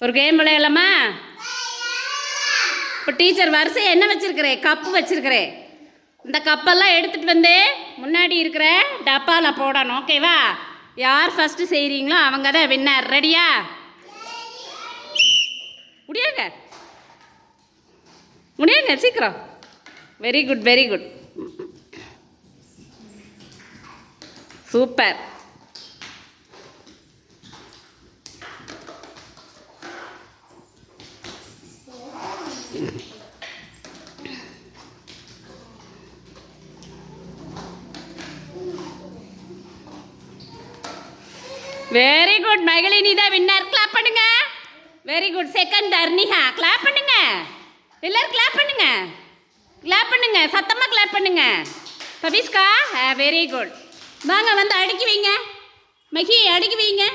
ஒரு கேம் விளையாடலாமா? இப்போ டீச்சர் வரிசை என்ன வச்சுருக்கிறேன்? கப்பு வச்சுருக்கிறேன். இந்த கப்பெல்லாம் எடுத்துகிட்டு வந்து முன்னாடி இருக்கிற டப்பாவில் போடணும். ஓகேவா? யார் ஃபஸ்ட்டு செய்கிறீங்களோ அவங்க தான் வின்னர். ரெடியா? முடியாங்க முடியாங்க சீக்கிரம். Very good very good, super. Very good Magalini தான் வின்னர். கிளாப் பண்ணுங்க. Very good. Second Tharnika. Clap பண்ணுங்க எல்லாரும், கிளாப் பண்ணுங்க, கிளாப் பண்ணுங்க, சத்தமாக கிளாப் பண்ணுங்க. Pabiska very good. வாங்க வந்து அடுக்கி வைங்க. மகி அடுக்கி வைங்க,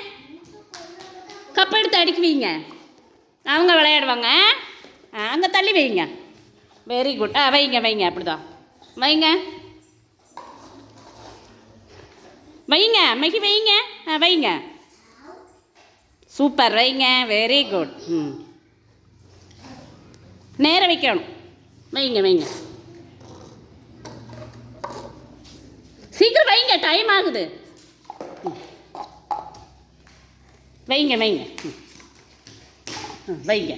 கப் எடுத்து அடுக்கி வைங்க. அவங்க விளையாடுவாங்க. அங்கே தள்ளி வைங்க. Very good. வைங்க வைங்க, அப்படிதான் வைங்க வைங்க. மகி வைங்க, வைங்க. சூப்பர், வைங்க. Very good. நேரம் வைக்கணும். வைங்க வைங்க, சீக்கிரம் வைங்க, டைம் ஆகுது. வைங்க வைங்க வைங்க.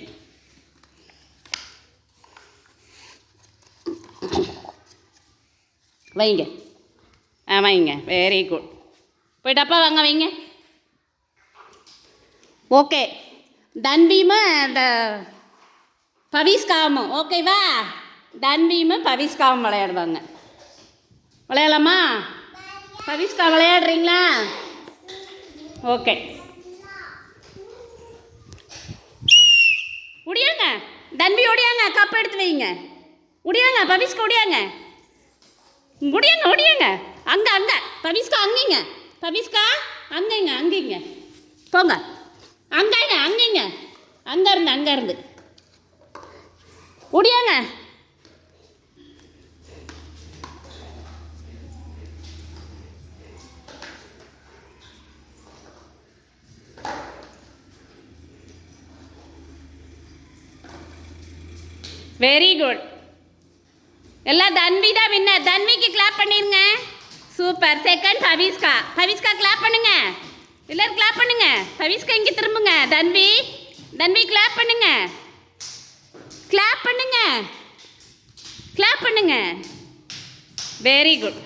வைங்க வைங்க. Very good. போய் டப்பா வாங்க வைங்க. ஓகே, தன்வீமும் அந்த பவிஸ்காவும் ஓகேவா? தன்வீமும் பவிஸ்காவும் விளையாடுவாங்க. விளையாடலாமா? பவிஸ்கா விளையாடுறீங்களா? ஓகே. முடியாங்க தன்வி, ஓடியாங்க, கப் எடுத்து வைங்க. முடியாங்க பவிஸ்கா, ஓடியாங்க முடியாங்க ஓடியாங்க. அங்கே அங்கே பவிஸ்கா, அங்கேங்க பவிஸ்கா, அங்கேங்க அங்கேங்க போங்க. அங்கேங்க அங்கேங்க, அங்கே இருந்து ஓடியாங்க. Very good. எல்லாம் தன்வி தான் வின்னர். தன்விக்கு கிளாப் பண்ணிருங்க. Super. Second Paviska. Paviska clap பண்ணுங்க. எல்லாரும் கிளாப் பண்ணுங்க. பவிஸ்கா இங்கே திரும்புங்க. தன்வி, தன்வி கிளாப் பண்ணுங்க, கிளாப் பண்ணுங்க, கிளாப் பண்ணுங்க. Very good.